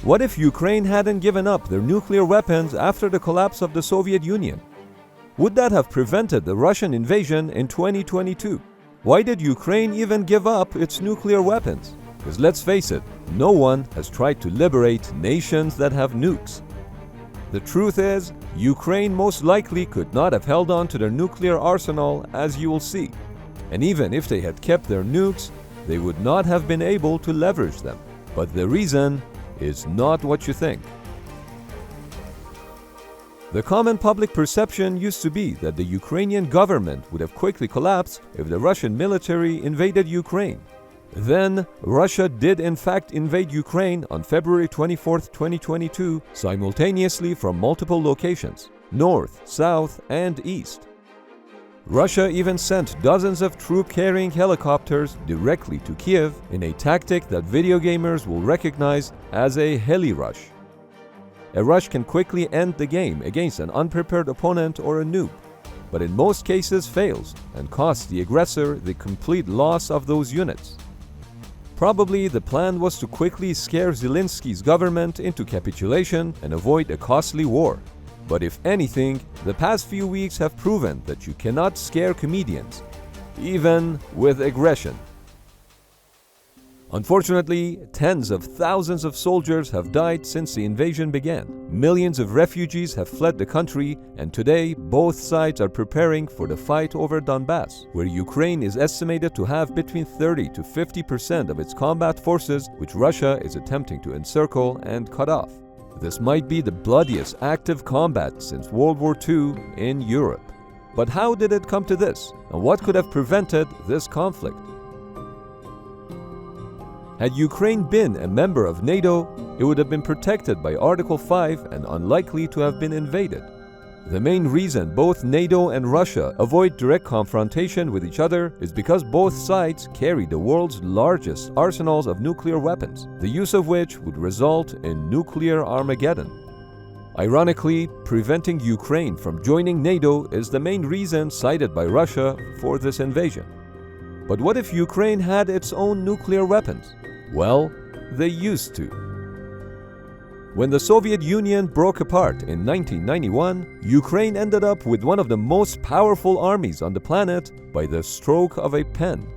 What if Ukraine hadn't given up their nuclear weapons after the collapse of the Soviet Union? Would that have prevented the Russian invasion in 2022? Why did Ukraine even give up its nuclear weapons? Because let's face it, no one has tried to liberate nations that have nukes. The truth is, Ukraine most likely could not have held on to their nuclear arsenal, as you will see. And even if they had kept their nukes, they would not have been able to leverage them. But the reason is not what you think. The common public perception used to be that the Ukrainian government would have quickly collapsed if the Russian military invaded Ukraine. Then, Russia did in fact invade Ukraine on February 24, 2022, simultaneously from multiple locations, north, south, and east. Russia even sent dozens of troop-carrying helicopters directly to Kiev in a tactic that video gamers will recognize as a heli rush. A rush can quickly end the game against an unprepared opponent or a noob, but in most cases fails and costs the aggressor the complete loss of those units. Probably the plan was to quickly scare Zelensky's government into capitulation and avoid a costly war. But if anything, the past few weeks have proven that you cannot scare comedians, even with aggression. Unfortunately, tens of thousands of soldiers have died since the invasion began. Millions of refugees have fled the country, and today both sides are preparing for the fight over Donbass, where Ukraine is estimated to have between 30 to 50% of its combat forces, which Russia is attempting to encircle and cut off. This might be the bloodiest active combat since World War II in Europe. But how did it come to this, and what could have prevented this conflict? Had Ukraine been a member of NATO, it would have been protected by Article 5 and unlikely to have been invaded. The main reason both NATO and Russia avoid direct confrontation with each other is because both sides carry the world's largest arsenals of nuclear weapons, the use of which would result in nuclear Armageddon. Ironically, preventing Ukraine from joining NATO is the main reason cited by Russia for this invasion. But what if Ukraine had its own nuclear weapons? Well, they used to. When the Soviet Union broke apart in 1991, Ukraine ended up with one of the most powerful armies on the planet by the stroke of a pen.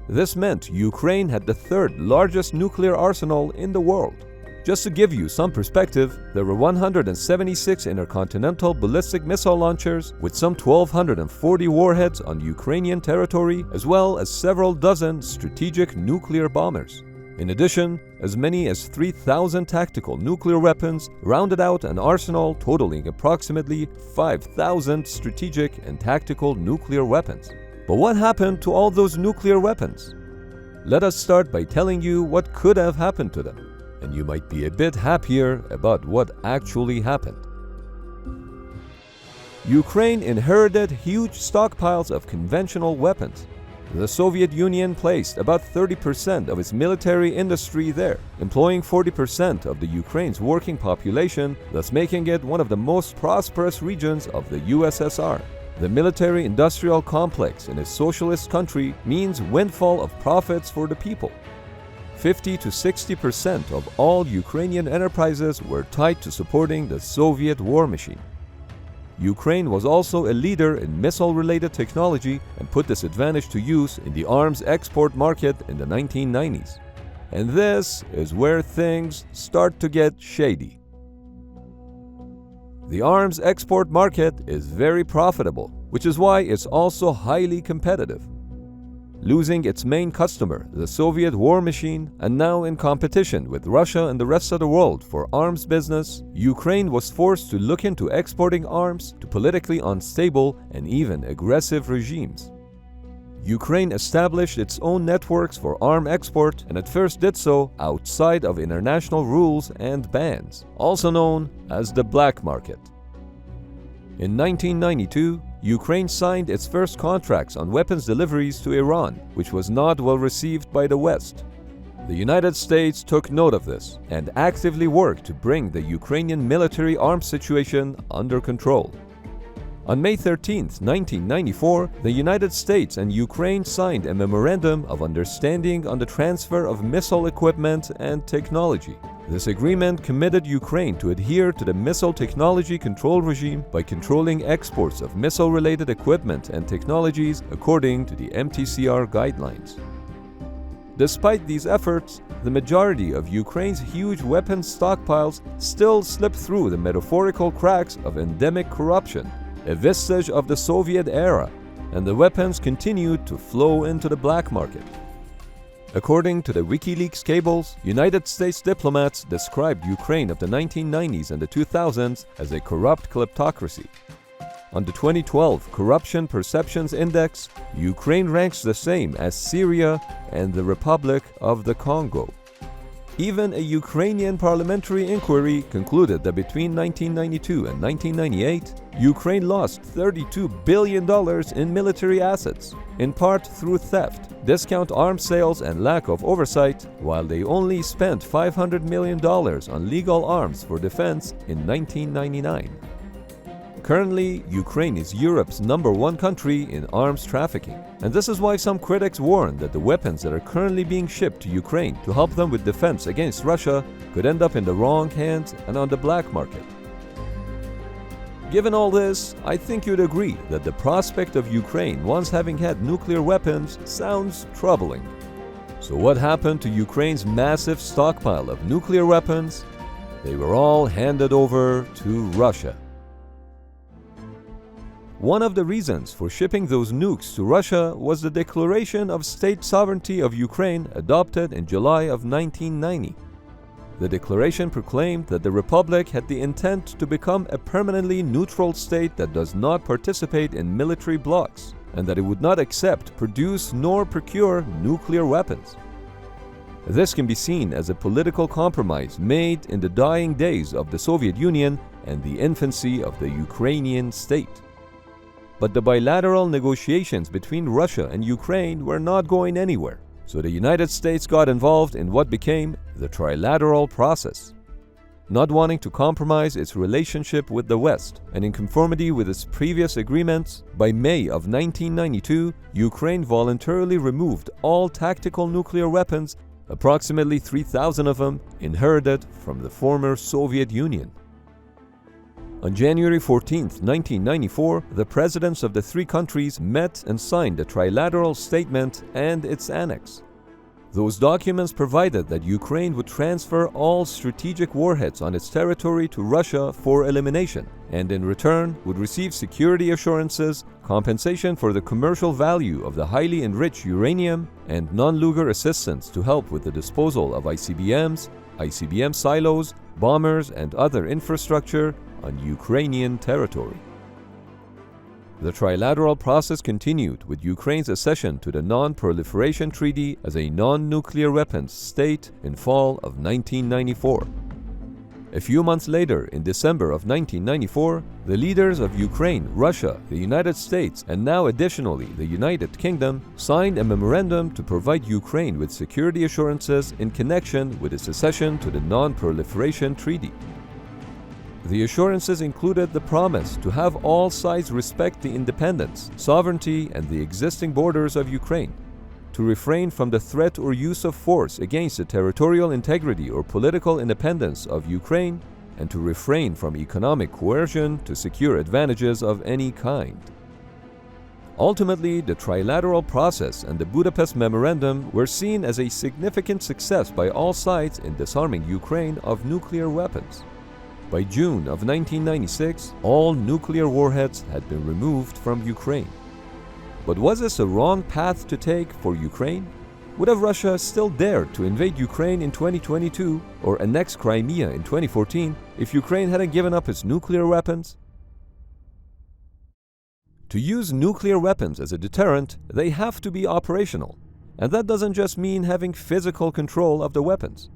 This meant Ukraine had the third largest nuclear arsenal in the world. Just to give you some perspective, there were 176 intercontinental ballistic missile launchers with some 1,240 warheads on Ukrainian territory, as well as several dozen strategic nuclear bombers. In addition, as many as 3,000 tactical nuclear weapons rounded out an arsenal totaling approximately 5,000 strategic and tactical nuclear weapons. But what happened to all those nuclear weapons? Let us start by telling you what could have happened to them, and you might be a bit happier about what actually happened. Ukraine inherited huge stockpiles of conventional weapons. The Soviet Union placed about 30% of its military industry there, employing 40% of the Ukraine's working population, thus making it one of the most prosperous regions of the USSR. The military-industrial complex in a socialist country means windfall of profits for the people. 50 to 60% of all Ukrainian enterprises were tied to supporting the Soviet war machine. Ukraine was also a leader in missile-related technology and put this advantage to use in the arms export market in the 1990s. And this is where things start to get shady. The arms export market is very profitable, which is why it's also highly competitive. Losing its main customer, the Soviet war machine, and now in competition with Russia and the rest of the world for arms business, Ukraine was forced to look into exporting arms to politically unstable and even aggressive regimes. Ukraine established its own networks for arm export and at first did so outside of international rules and bans, also known as the black market. In 1992, Ukraine signed its first contracts on weapons deliveries to Iran, which was not well received by the West. The United States took note of this and actively worked to bring the Ukrainian military arms situation under control. On May 13, 1994, the United States and Ukraine signed a Memorandum of Understanding on the transfer of missile equipment and technology. This agreement committed Ukraine to adhere to the Missile Technology Control Regime by controlling exports of missile-related equipment and technologies according to the MTCR guidelines. Despite these efforts, the majority of Ukraine's huge weapons stockpiles still slip through the metaphorical cracks of endemic corruption, a vestige of the Soviet era, and the weapons continued to flow into the black market. According to the WikiLeaks cables, United States diplomats described Ukraine of the 1990s and the 2000s as a corrupt kleptocracy. On the 2012 Corruption Perceptions Index, Ukraine ranks the same as Syria and the Republic of the Congo. Even a Ukrainian parliamentary inquiry concluded that between 1992 and 1998, Ukraine lost $32 billion in military assets, in part through theft, discount arms sales, and lack of oversight, while they only spent $500 million on legal arms for defense in 1999. Currently, Ukraine is Europe's #1 country in arms trafficking, and this is why some critics warn that the weapons that are currently being shipped to Ukraine to help them with defense against Russia could end up in the wrong hands and on the black market. Given all this, I think you'd agree that the prospect of Ukraine once having had nuclear weapons sounds troubling. So what happened to Ukraine's massive stockpile of nuclear weapons? They were all handed over to Russia. One of the reasons for shipping those nukes to Russia was the Declaration of State Sovereignty of Ukraine adopted in July of 1990. The declaration proclaimed that the Republic had the intent to become a permanently neutral state that does not participate in military blocs, and that it would not accept, produce, nor procure nuclear weapons. This can be seen as a political compromise made in the dying days of the Soviet Union and the infancy of the Ukrainian state. But the bilateral negotiations between Russia and Ukraine were not going anywhere, so the United States got involved in what became the trilateral process. Not wanting to compromise its relationship with the West, and in conformity with its previous agreements, by May of 1992, Ukraine voluntarily removed all tactical nuclear weapons, approximately 3,000 of them inherited from the former Soviet Union. On January 14, 1994, the presidents of the three countries met and signed the Trilateral Statement and its annex. Those documents provided that Ukraine would transfer all strategic warheads on its territory to Russia for elimination, and in return would receive security assurances, compensation for the commercial value of the highly enriched uranium, and Nunn-Lugar assistance to help with the disposal of ICBMs, ICBM silos, bombers, and other infrastructure on Ukrainian territory. The trilateral process continued with Ukraine's accession to the Non-Proliferation Treaty as a non-nuclear weapons state in fall of 1994. A few months later, in December of 1994, the leaders of Ukraine, Russia, the United States, and now additionally the United Kingdom signed a memorandum to provide Ukraine with security assurances in connection with its accession to the Non-Proliferation Treaty. The assurances included the promise to have all sides respect the independence, sovereignty, and the existing borders of Ukraine, to refrain from the threat or use of force against the territorial integrity or political independence of Ukraine, and to refrain from economic coercion to secure advantages of any kind. Ultimately, the trilateral process and the Budapest Memorandum were seen as a significant success by all sides in disarming Ukraine of nuclear weapons. By June of 1996, all nuclear warheads had been removed from Ukraine. But was this a wrong path to take for Ukraine? Would have Russia still dared to invade Ukraine in 2022 or annex Crimea in 2014 if Ukraine hadn't given up its nuclear weapons? To use nuclear weapons as a deterrent, they have to be operational. And that doesn't just mean having physical control of the weapons.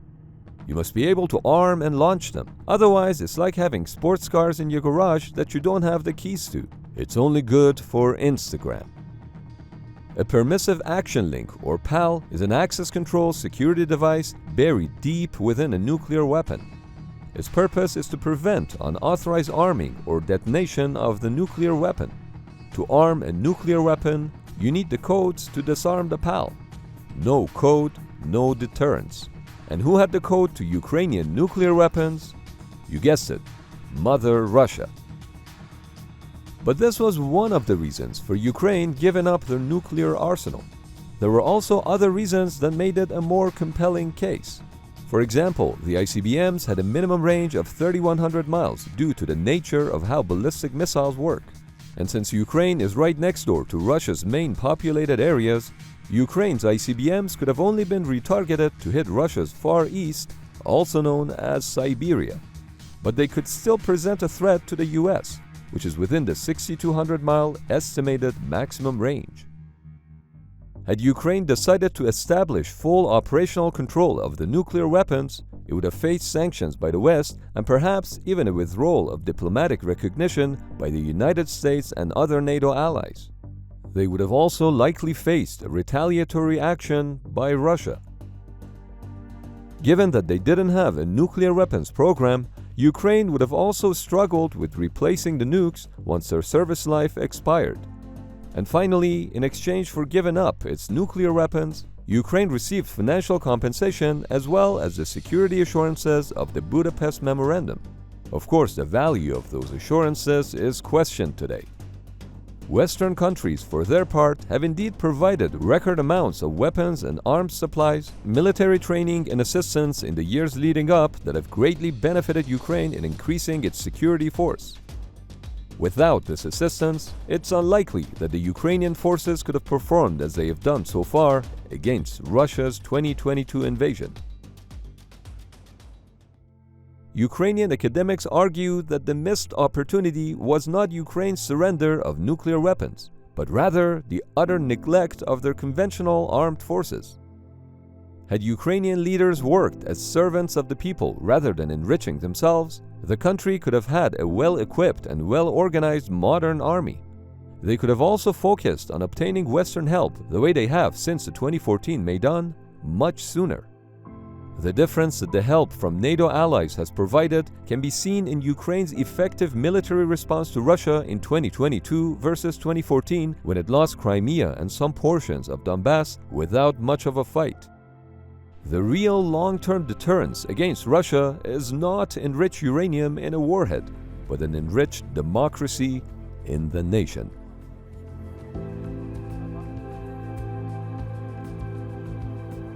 You must be able to arm and launch them. Otherwise, it's like having sports cars in your garage that you don't have the keys to. It's only good for Instagram. A permissive action link, or PAL, is an access control security device buried deep within a nuclear weapon. Its purpose is to prevent unauthorized arming or detonation of the nuclear weapon. To arm a nuclear weapon, you need the codes to disarm the PAL. No code, no deterrence. And who had the code to Ukrainian nuclear weapons? You guessed it, Mother Russia. But this was one of the reasons for Ukraine giving up their nuclear arsenal. There were also other reasons that made it a more compelling case. For example, the ICBMs had a minimum range of 3,100 miles due to the nature of how ballistic missiles work. And since Ukraine is right next door to Russia's main populated areas, Ukraine's ICBMs could have only been retargeted to hit Russia's Far East, also known as Siberia. But they could still present a threat to the US, which is within the 6,200-mile estimated maximum range. Had Ukraine decided to establish full operational control of the nuclear weapons, it would have faced sanctions by the West and perhaps even a withdrawal of diplomatic recognition by the United States and other NATO allies. They would have also likely faced a retaliatory action by Russia. Given that they didn't have a nuclear weapons program, Ukraine would have also struggled with replacing the nukes once their service life expired. And finally, in exchange for giving up its nuclear weapons, Ukraine received financial compensation as well as the security assurances of the Budapest Memorandum. Of course, the value of those assurances is questioned today. Western countries, for their part, have indeed provided record amounts of weapons and arms supplies, military training and assistance in the years leading up that have greatly benefited Ukraine in increasing its security force. Without this assistance, it's unlikely that the Ukrainian forces could have performed as they have done so far against Russia's 2022 invasion. Ukrainian academics argue that the missed opportunity was not Ukraine's surrender of nuclear weapons, but rather the utter neglect of their conventional armed forces. Had Ukrainian leaders worked as servants of the people rather than enriching themselves, the country could have had a well-equipped and well-organized modern army. They could have also focused on obtaining Western help the way they have since the 2014 Maidan, much sooner. The difference that the help from NATO allies has provided can be seen in Ukraine's effective military response to Russia in 2022 versus 2014 when it lost Crimea and some portions of Donbass without much of a fight. The real long-term deterrence against Russia is not enriched uranium in a warhead, but an enriched democracy in the nation.